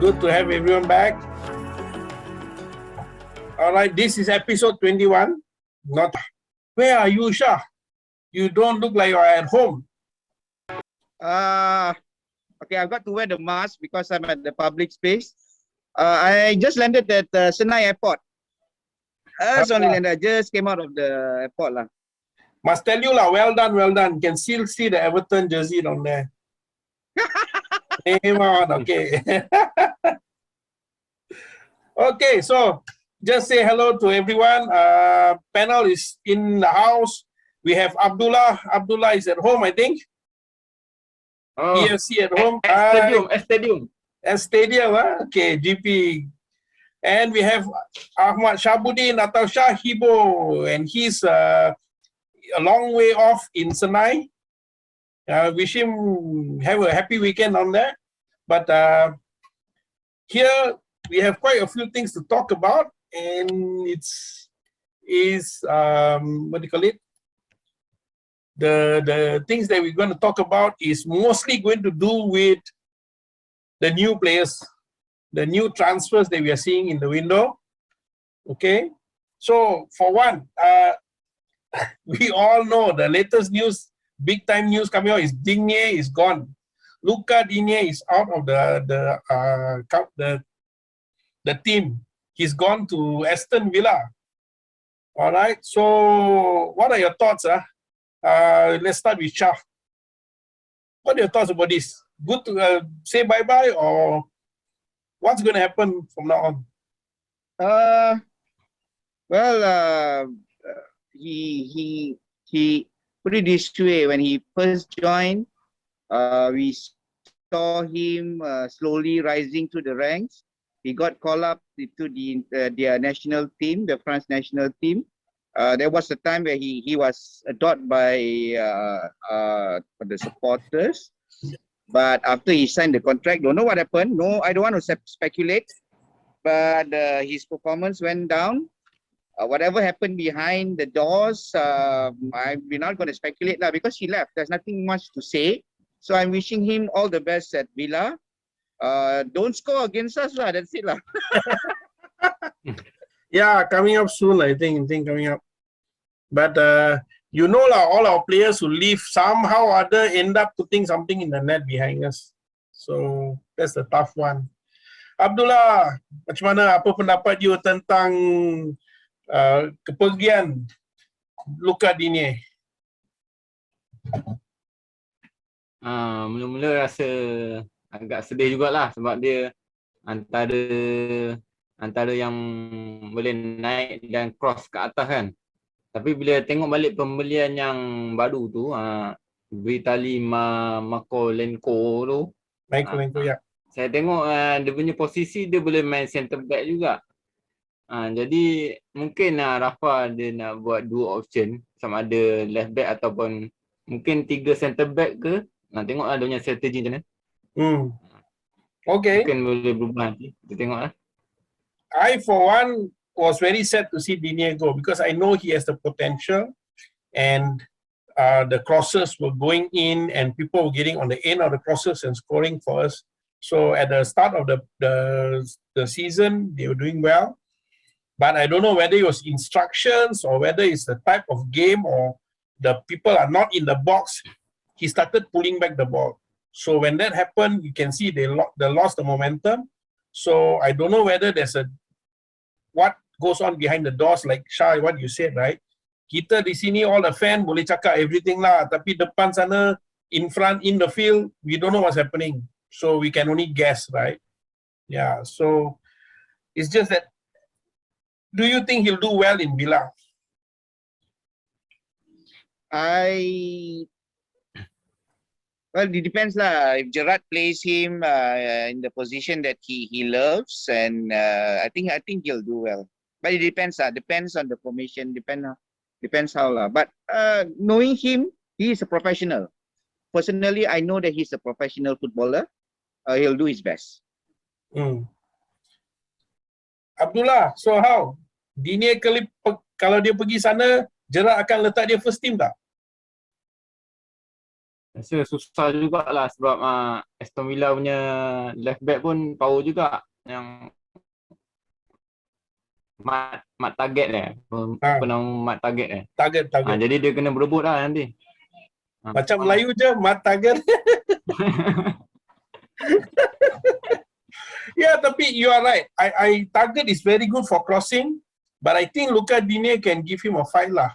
Good to have everyone back. All right, this is episode 21. Where are you, Shah? You don't look like you're at home. Okay, I've got to wear the mask because I'm at the public space. I just landed at Senai Airport. Only landed. I just came out of the airport lah. Must tell you lah, well done, well done. Can still see the Everton jersey down there. Name on, okay. Okay, so just say hello to everyone. Panel is in the house. We have Abdullah. Abdullah is at home, I think. Oh, ESC at home. Stadium, huh? Okay, GP. And we have Ahmad Shabuddin atau Shahibo, and he's a long way off in Senai. Wish him have a happy weekend on there. But here we have quite a few things to talk about, and what do you call it? The things that we're going to talk about is mostly going to do with the new players, the new transfers that we are seeing in the window. Okay, so for one, we all know the latest news, big time news coming out is Digne is gone. Luca Digne is out of the team. He's gone to Aston Villa. All right. So, what are your thoughts? Let's start with Shah. What are your thoughts about this? Good to say bye-bye, or what's going to happen from now on? He put it this way. When he first joined, we saw him slowly rising to the ranks. He got called up to their national team, the France national team. There was a time where he was adored by the supporters. But after he signed the contract, don't know what happened. No, I don't want to speculate. But his performance went down. Whatever happened behind the doors, we're not going to speculate now because he left. There's nothing much to say. So I'm wishing him all the best at Villa. Don't score against us lah. That's it lah. Yeah, coming up soon. I think coming up. But you know lah, all our players who leave somehow or other end up putting something in the net behind us. So that's the tough one. Abdullah, macam mana? Apa pendapat you tentang kepergian Luca Digne? Mula-mula rasa agak sedih jugalah sebab dia antara yang boleh naik dan cross ke atas kan. Tapi bila tengok balik pembelian yang baru tu, Vitali Makolenko tu, Ya. saya tengok dia punya posisi dia boleh main center back juga. Jadi mungkin Rafa dia nak buat dua option, sama ada left back ataupun mungkin 3 center back ke. Tengoklah dia punya strategi macam mana. Okay. Mungkin boleh berubah nanti. Kita tengoklah. I for one was very sad to see Digne go because I know he has the potential, and the crosses were going in and people were getting on the end of the crosses and scoring for us. So at the start of the season, they were doing well. But I don't know whether it was instructions or whether it's the type of game or the people are not in the box. He started pulling back the ball. So when that happened, you can see they lost the momentum. So I don't know whether there's what goes on behind the doors, like Shah, what you said, right? Kita di sini, all the fan boleh cakap everything lah. Tapi depan sana, in front, in the field, we don't know what's happening. So we can only guess, right? Yeah, so it's just that, do you think he'll do well in Villa? Well, it depends lah. If Gerrard plays him in the position that he loves, and I think he'll do well. But it depends lah. Depends on the formation. Depends how lah. But knowing him, he is a professional. Personally, I know that he's a professional footballer. He'll do his best. Abdullah, so how? Digne kalau dia pergi sana, Gerrard akan letak dia first team tak? Rasa susah jugalah sebab Aston Villa punya left back pun power juga. Yang mat target Ha. apa nama mat target Target. jadi dia kena berebut lah nanti. Macam Melayu je, mat target. Yeah, tapi you are right. I target is very good for crossing, but I think Luka Digne can give him a fight lah.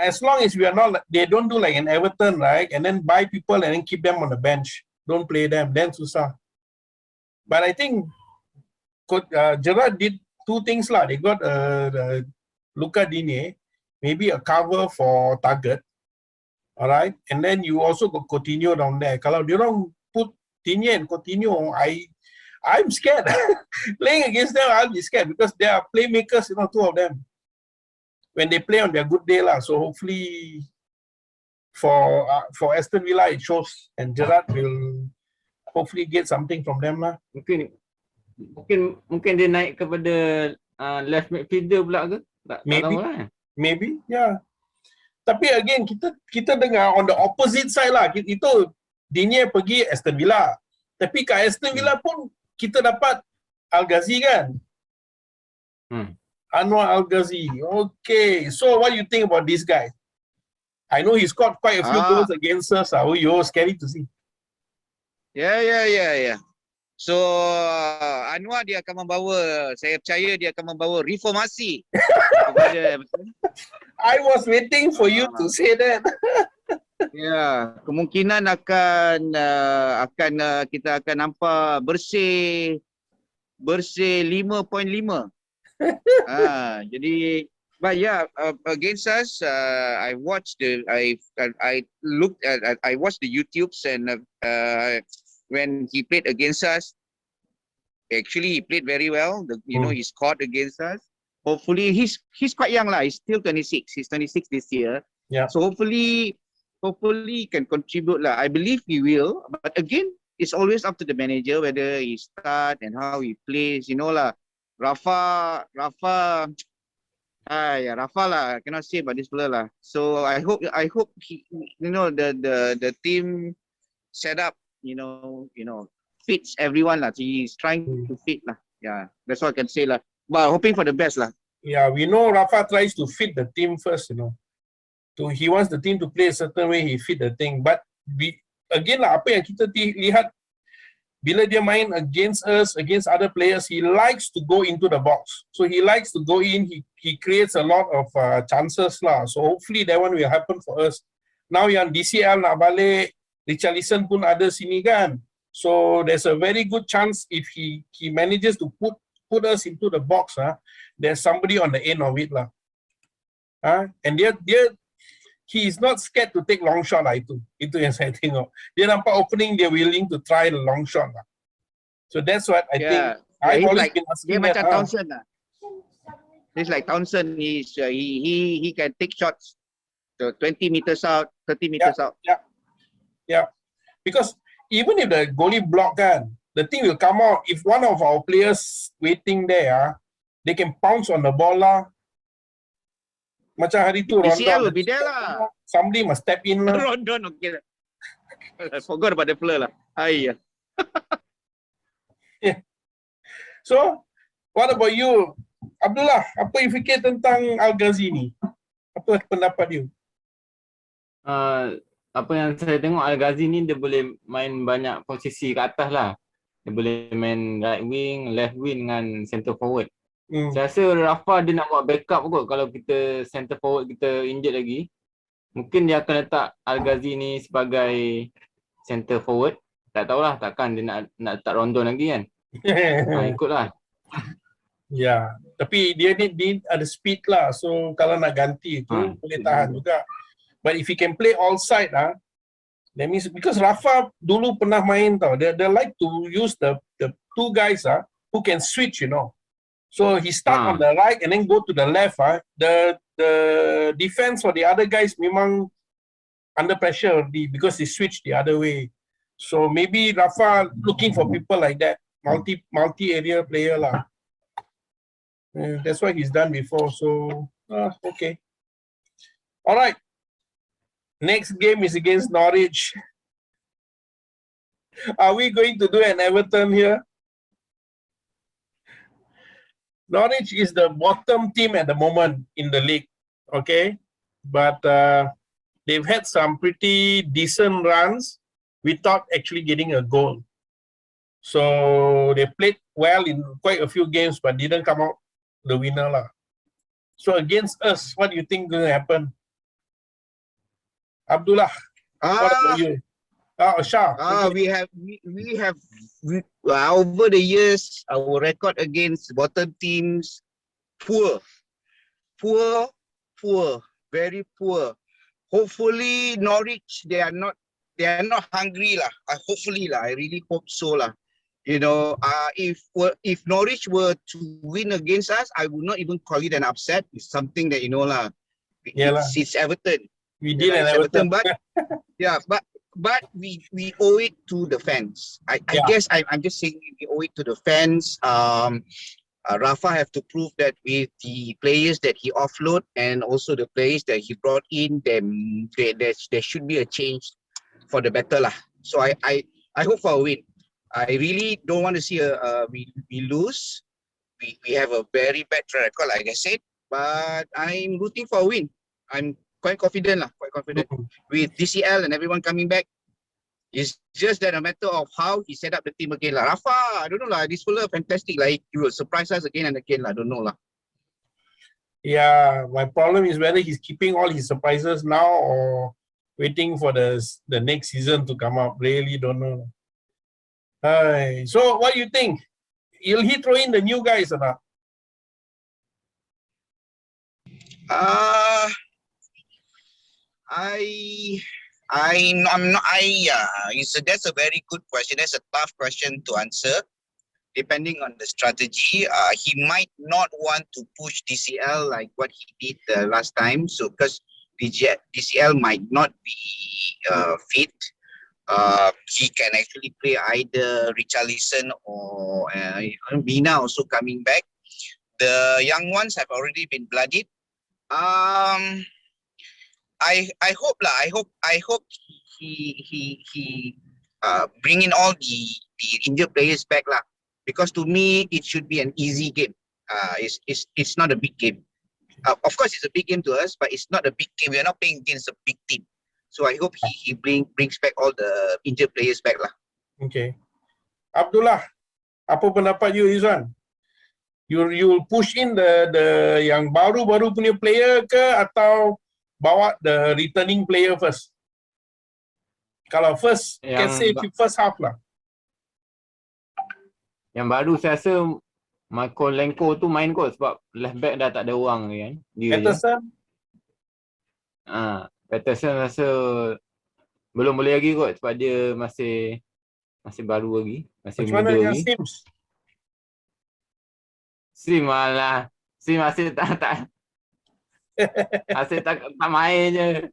As long as we are not, they don't do like an Everton, right? And then buy people and then keep them on the bench. Don't play them. Then susah. But I think Gerrard did two things lah. They got Luka Digne, maybe a cover for target. All right. And then you also got Coutinho down there. Kalau diorang put Digne and Coutinho, I'm scared. Playing against them, I'll be scared because they are playmakers, you know, two of them. When they play on their good day lah. So hopefully for Aston Villa it shows, and Gerrard will hopefully get something from them lah. Mungkin dia naik kepada left midfielder pula ke? Tak tahu lah. Maybe, yeah. Tapi again kita dengar on the opposite side lah. Itu Digne pergi Aston Villa. Tapi kat Aston Villa pun kita dapat Al-Ghazi kan? Anwar Al-Ghazi. Okay. So what do you think about this guy? I know he scored quite a few goals against us. Oh, scary to see. Yeah. So Anwar dia akan membawa, saya percaya dia akan membawa reformasi kepada I was waiting for you to say that. Ya, kemungkinan kita akan nampak bersih 5.5. Jadi but yeah, against us, I watched the YouTubes, and when he played against us, actually he played very well. You know, he scored against us. Hopefully he's quite young lah. He's still 26. He's 26 this year. Yeah. So hopefully he can contribute lah. I believe he will. But again, it's always up to the manager whether he start and how he plays. You know lah. Rafa lah. I cannot say about this player lah. So I hope he, you know, the team set up, you know, fits everyone lah. So he's trying to fit lah. Yeah, that's all I can say lah. But hoping for the best lah. Yeah, we know Rafa tries to fit the team first, you know. So he wants the team to play a certain way, he fit the thing. But again lah, apa yang kita lihat bila dia main against us, against other players, he likes to go into the box. So he likes to go in, he creates a lot of chances lah. So hopefully that one will happen for us. Now yang DCL nak balik, Richarlison pun ada sini kan. So there's a very good chance if he manages to put us into the box, there's somebody on the end of it lah. And he is not scared to take long shot lah. Itu yang saya tengok. Dia nampak opening, dia willing to try the long shot lah. So that's what I think. I've always been asking that. Macam Townsend lah. He's like Townsend. He can take shots to 20 meters out, 30 meters out. Yeah. Because even if the goalie block kan, the thing will come out. If one of our players waiting there, they can pounce on the ball lah. Macam hari tu DCL will be there lah. Somebody must step in lah. Rondon, okay. I forgot about the player lah. Yeah. So, what about you, Abdullah? Apa you fikir tentang Al-Ghazi ni? Apa pendapat you? Apa yang saya tengok, Al-Ghazi ni dia boleh main banyak posisi ke atas lah. Dia boleh main right wing, left wing dengan center forward. Saya rasa Rafa dia nak buat backup kot. Kalau kita center forward kita injured lagi, mungkin dia akan letak Al-Ghazi ni sebagai center forward. Tak tahulah, takkan dia nak letak Rondon lagi kan. Ikutlah. Ya, tapi dia ni ada speed lah. So kalau nak ganti tu boleh tahan juga. But if he can play all side that means because Rafa dulu pernah main tau. They like to use the two guys who can switch, you know. So he start on the right and then go to the left. The defense for the other guys memang under pressure already because they switch the other way. So maybe Rafa looking for people like that, multi area player lah. That's what he's done before. So okay, all right. Next game is against Norwich. Are we going to do an Everton here? Norwich is the bottom team at the moment in the league, okay? But they've had some pretty decent runs without actually getting a goal. So they played well in quite a few games, but didn't come out the winner lah. So against us, what do you think will happen? Abdullah, what about you? Shah. We have over the years, our record against bottom teams, poor, very poor. Hopefully Norwich, they are not hungry lah. Hopefully lah, I really hope so lah. You know, if Norwich were to win against us, I would not even call it an upset. It's something that, you know lah. It's Everton. We did an Everton, but yeah, but we owe it to the fans. I guess I'm just saying we owe it to the fans. Rafa have to prove that with the players that he offload and also the players that he brought in, there should be a change for the better lah. So I hope for a win. I really don't want to see we lose. We have a very bad track record, like I said, but I'm rooting for a win. I'm quite confident lah, with DCL and everyone coming back. It's just that a matter of how he set up the team again lah. Rafa, I don't know lah, this fella fantastic, like he will surprise us again and again lah. I don't know lah. Yeah, my problem is whether he's keeping all his surprises now or waiting for the next season to come up. Really don't know. So what do you think? Will he throw in the new guys or not? That's a very good question. That's a tough question to answer. Depending on the strategy, he might not want to push DCL like what he did the last time. So because DCL might not be fit, he can actually play either Richarlison or Mina also coming back. The young ones have already been blooded. I hope lah. I hope he bring in all the injured players back lah. Because to me it should be an easy game. It's not a big game. Of course it's a big game to us, but it's not a big game. We are not playing against a big team. So I hope he brings back all the injured players back lah. Okay. Abdullah, apa pendapat you, Izwan? You'll push in the yang baru punya player ke atau bawa the returning player first? Kalau first, can say first half lah. Yang baru saya rasa Michael Lenko tu main kot sebab left back dah tak ada orang kan. Peterson? Peterson rasa belum boleh lagi kot sebab dia masih baru lagi, masih muda lagi. Macam mana yang Sims? Sim malah. Sim masih tak masih tak main je.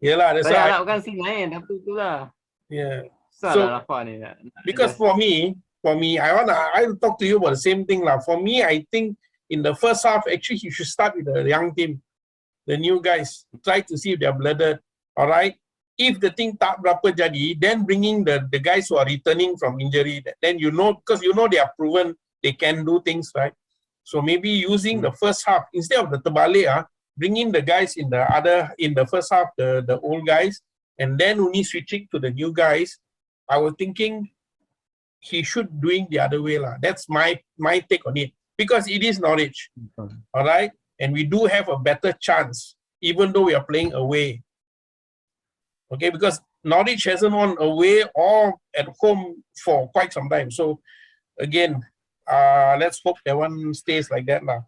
Yelah, saya harapkan Sim main tapi itulah. Yeah. Salah Rafa ni. Because for me, I'll talk to you about the same thing lah. For me, I think in the first half, actually, you should start with the young team, the new guys. Try to see if they're blooded. All right. If the thing tak berapa jadi, then bringing the guys who are returning from injury. Then you know, because you know they are proven they can do things, right? So maybe using the first half instead of the terbalik, bringing the guys in the first half, the old guys, and then only switching to the new guys. I was thinking he should doing the other way lah. That's my take on it, because it is Norwich, all right, and we do have a better chance even though we are playing away. Okay, because Norwich hasn't won away or at home for quite some time. So again, let's hope that one stays like that lah.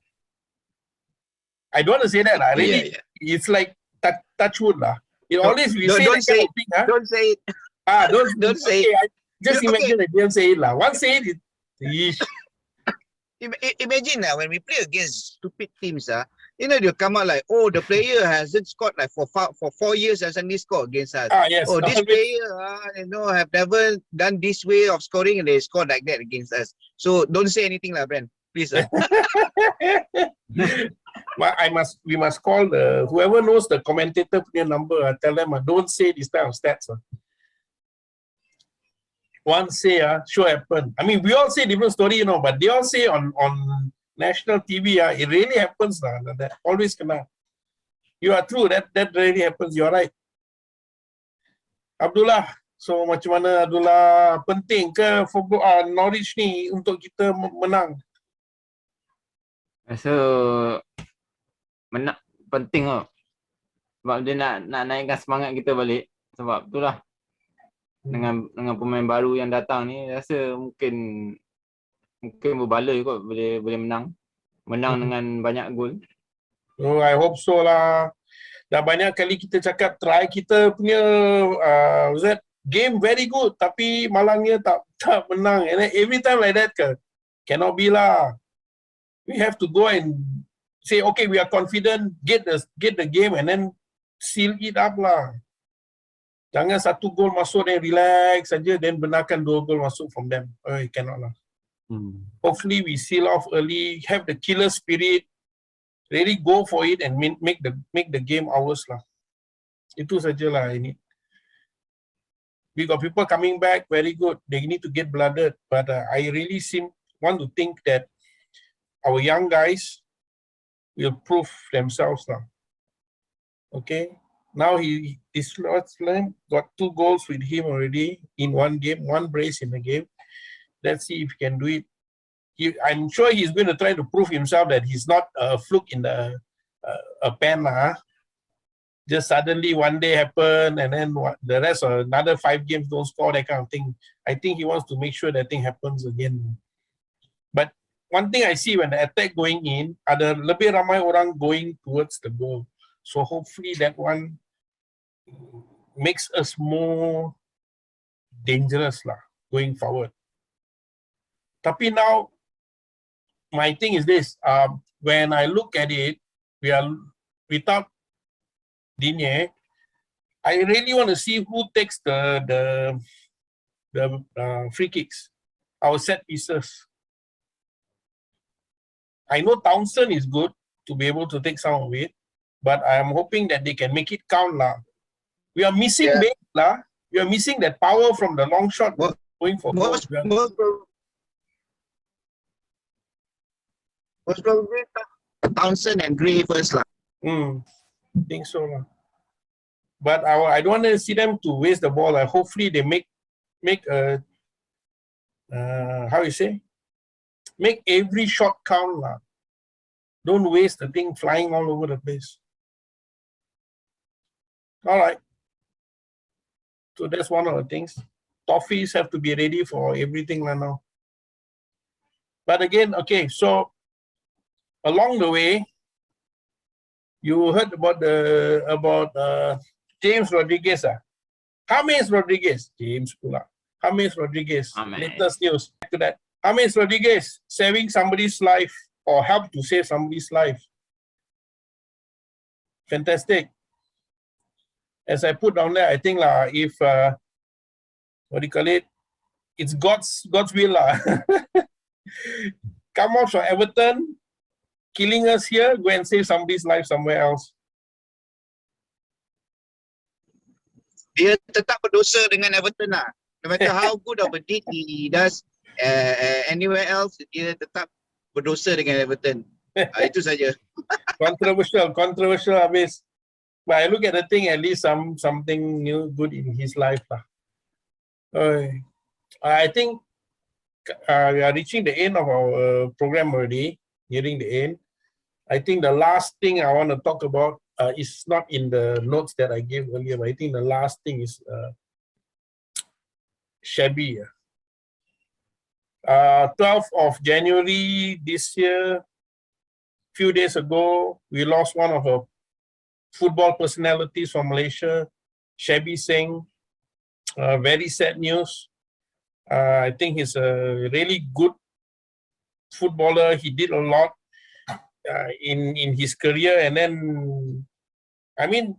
I don't want to say that lah. Really, it's like touch wood lah. It always we say that kind of thing, Don't say it. Don't say it. Just imagine that they don't say it lah. Once say it, imagine when we play against stupid teams, they'll come out like, oh, the player hasn't scored like for 4 years, hasn't he scored against us? Yes. Oh, this player, have never done this way of scoring and they scored like that against us. So don't say anything lah, Brent, please. But we must call whoever knows the commentator punya number. Tell them don't say this type of stats. One say sure happen. I mean, we all say different story, but they all say on national TV, it really happens. That always kena. You are true. That really happens. You're right. Abdullah, so macam mana Abdullah, penting ke Norwich ni untuk kita menang? So menang penting tau. Sebab dia nak naikkan semangat kita balik. Sebab itulah dengan pemain baru yang datang ni, rasa mungkin berbaloi kot boleh menang dengan banyak gol. Oh, I hope so lah. Dah banyak kali kita cakap try kita punya game very good tapi malangnya tak menang. And then every time like that ke? Cannot be lah. We have to go and say okay, we are confident, get the game and then seal it up lah. Jangan satu gol masuk dan relax saja then benarkan 2 gol masuk from them. Oh, cannot lah. Hopefully we seal off early, have the killer spirit, really go for it and make the game ours lah. Itu sajalah ini. We got people coming back, very good. They need to get blooded, but I really want to think that our young guys will prove themselves now. Okay. Now this Muslim got 2 goals with him already in one game, 1 brace in the game. Let's see if he can do it. I'm sure he's going to try to prove himself that he's not a fluke in a pen. Just suddenly one day happen and then the rest of another 5 games don't score, that kind of thing. I think he wants to make sure that thing happens again. But one thing I see when the attack going in, ada lebih ramai orang going towards the goal. So hopefully that one makes us more dangerous lah going forward. Tapi now, my thing is this, when I look at it, we are without Digne, I really want to see who takes the free kicks, our set pieces. I know Townsend is good to be able to take some of it, but I am hoping that they can make it count lah. We are missing base lah. We are missing that power from the long shot going for goals. Most probably Townsend and Gray first lah. Think so lah. But I don't want to see them to waste the ball. Hopefully they make a how you say? Make every shot count lah. Don't waste the thing flying all over the place. All right. So that's one of the things. Toffees have to be ready for everything right now. But again, okay, so along the way, you heard about James Rodriguez. James Rodriguez. James pula. James Rodriguez. Latest news. Back to that. James Rodriguez saving somebody's life or help to save somebody's life. Fantastic. As I put down there, I think if what do you call it? It's God's will lah. Come out from Everton, killing us here, go and save somebody's life somewhere else. Dia tetap berdosa dengan Everton lah. No matter how good of a deed he does anywhere else, dia tetap berdosa dengan Everton. Itu saja. Controversial habis. But I look at the thing, at least something new, good in his life lah. I think we are reaching the end of our program already, nearing the end. I think the last thing I want to talk about is not in the notes that I gave earlier, but I think the last thing is Shabby. 12th of January this year, few days ago, we lost one of our football personalities from Malaysia, Shabby Singh. Very sad news. I think he's a really good footballer. He did a lot in his career, and then, I mean,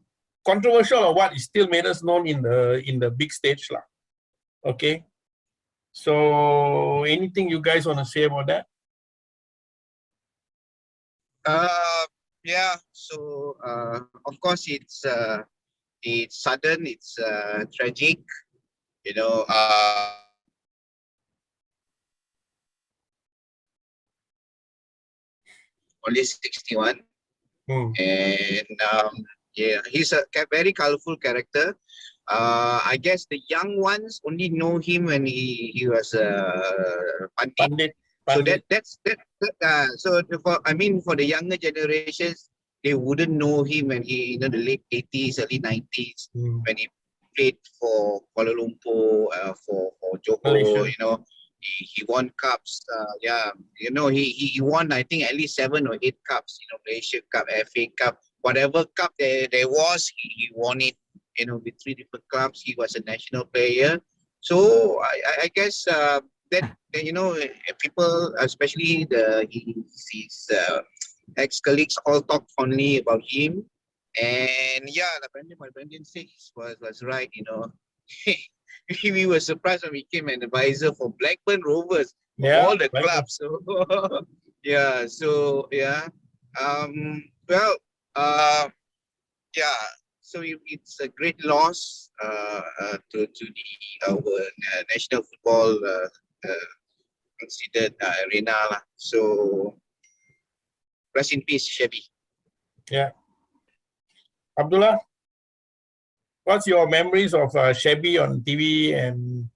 controversial or what, it still made us known in the big stage lah. Okay. So, anything you guys want to say about that? Yeah. So of course it's sudden, it's tragic. You know, only 61, Hmm. and yeah, he's a very colorful character. I guess the young ones only know him when he was pandit. Pandit, So Pandit. so for, I mean, for the younger generations, they wouldn't know him when he, you know, the late 80s, early 90s, Hmm. when he played for Kuala Lumpur, for Johor. Malaysia. You know, he won cups. Yeah, you know, he won, I think, at least 7 or 8 cups. You know, Malaysia Cup, FA Cup, whatever cup there was, he won it. You know, with 3 different clubs, he was a national player. So I guess that, you know, people, especially his ex-colleagues, all talk fondly about him. And yeah, like Brendan said, was right. You know, we were surprised when we became an advisor for Blackburn Rovers of Yeah, all the like clubs. So yeah, so yeah, well, uh, yeah. So it's a great loss to the our national football considered arena lah. So rest in peace, Chevy. yeah. Abdullah, what's your memories of Shabby on TV and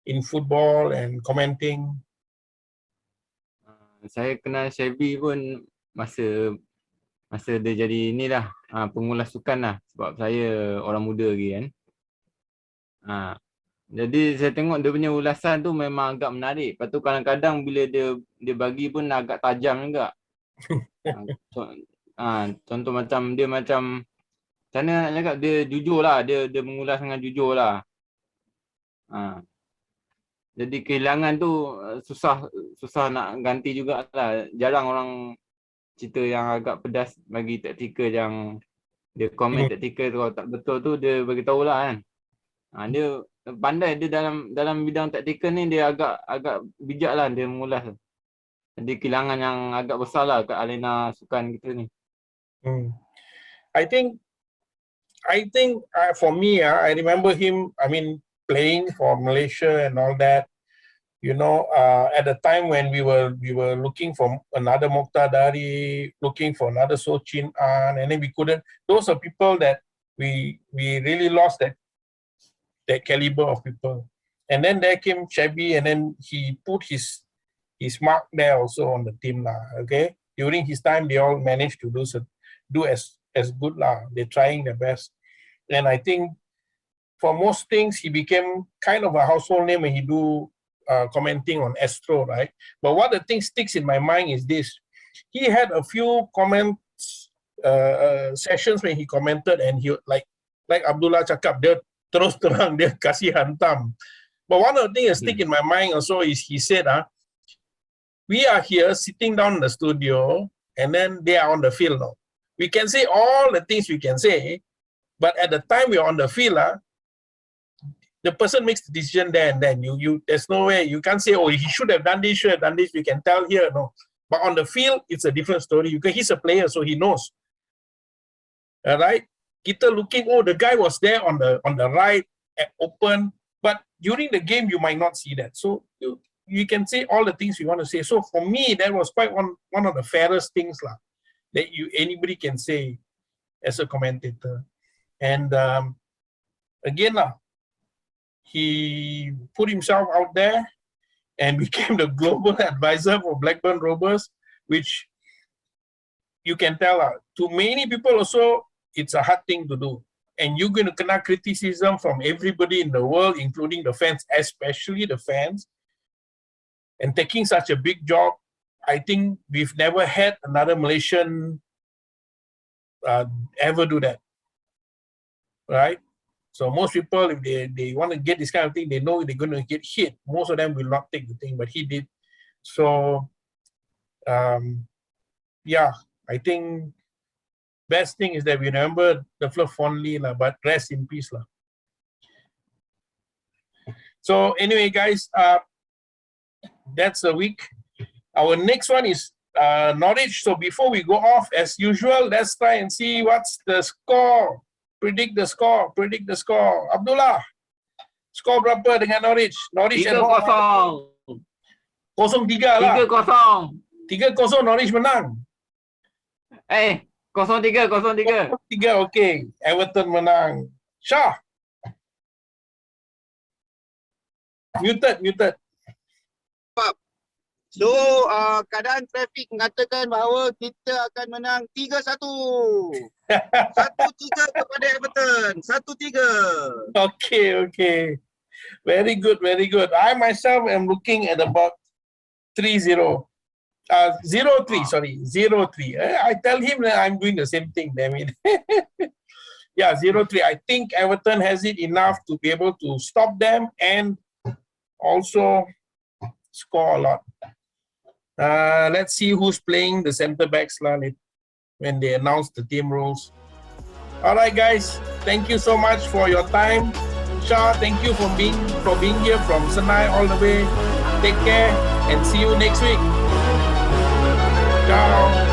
in football and commenting? Saya kenal Shelby pun masa masa dia jadi inilah pengulas sukan lah, sebab saya orang muda lagi kan. Jadi saya tengok dia punya ulasan tu memang agak menarik. Lepas tu kadang-kadang bila dia bagi pun agak tajam juga. Contoh macam dia macam sana nak cakap, dia jujur lah, dia mengulas dengan jujur lah. Jadi kehilangan tu susah nak ganti jugalah. Jarang orang cerita yang agak pedas bagi taktikal, yang dia komen taktikal tu, kalau tak betul tu dia beritahu lah kan. Dia pandai, dia dalam bidang taktikal ni dia agak bijak lah dia mengulas. Jadi kehilangan yang agak besar lah kat arena sukan kita ni. I think for me, I remember him. I mean, playing for Malaysia and all that. You know, at the time when we were looking for another Mokhtar Dari, looking for another Sochin An, and then we couldn't. Those are people that we really lost that caliber of people. And then there came Shabby, and then he put his mark there also on the team lah. Okay, during his time, they all managed to do as good lah. They're trying their best, and I think for most things he became kind of a household name when he do commenting on Astro, right? But what the thing sticks in my mind is this: he had a few comments sessions when he commented, and he like Abdullah cakap, dia terus terang, dia kasih hantam. But one of the things that stick in my mind also is he said, we are here sitting down in the studio, and then they are on the field now. We can say all the things we can say, but at the time we are on the field, the person makes the decision there and then. There's no way you can't say, oh, he should have done this, we can tell here. No. But on the field, it's a different story. Because he's a player, so he knows. All right? Kita looking, oh, the guy was there on the right, open, but during the game you might not see that. So you can say all the things you want to say. So for me, that was quite one of the fairest things that anybody can say as a commentator. And again, he put himself out there and became the global advisor for Blackburn Rovers, which you can tell to many people also, it's a hard thing to do. And you're going to connect criticism from everybody in the world, including the fans, especially the fans. And taking such a big job, I think we've never had another Malaysian ever do that, right? So most people, if they want to get this kind of thing, they know they're going to get hit. Most of them will not take the thing, but he did. So, yeah, I think best thing is that we remember the fluff fondly, but rest in peace. So anyway, guys, that's a week. Our next one is Norwich. So before we go off, as usual, let's try and see what's the score. Predict the score. Predict the score. Abdullah, skor berapa dengan Norwich? Norwich 3-0. 0-3 lah. 3-0. 3-0 Norwich menang. 0-3. 0-3. 3, okay. Everton menang. Shah. Muted. So, keadaan trafik mengatakan bahawa kita akan menang 3-1. 1-3 kepada Everton. 1-3. Okay. Very good. I myself am looking at about 3-0. 0-3, sorry. 0-3. I tell him that I'm doing the same thing, damn it. Yeah, 0-3. I think Everton has it enough to be able to stop them and also score a lot. Let's see who's playing the centre backs when they announce the team roles. All right, guys. Thank you so much for your time. Shah, thank you for being here from Senai all the way. Take care and see you next week. Ciao.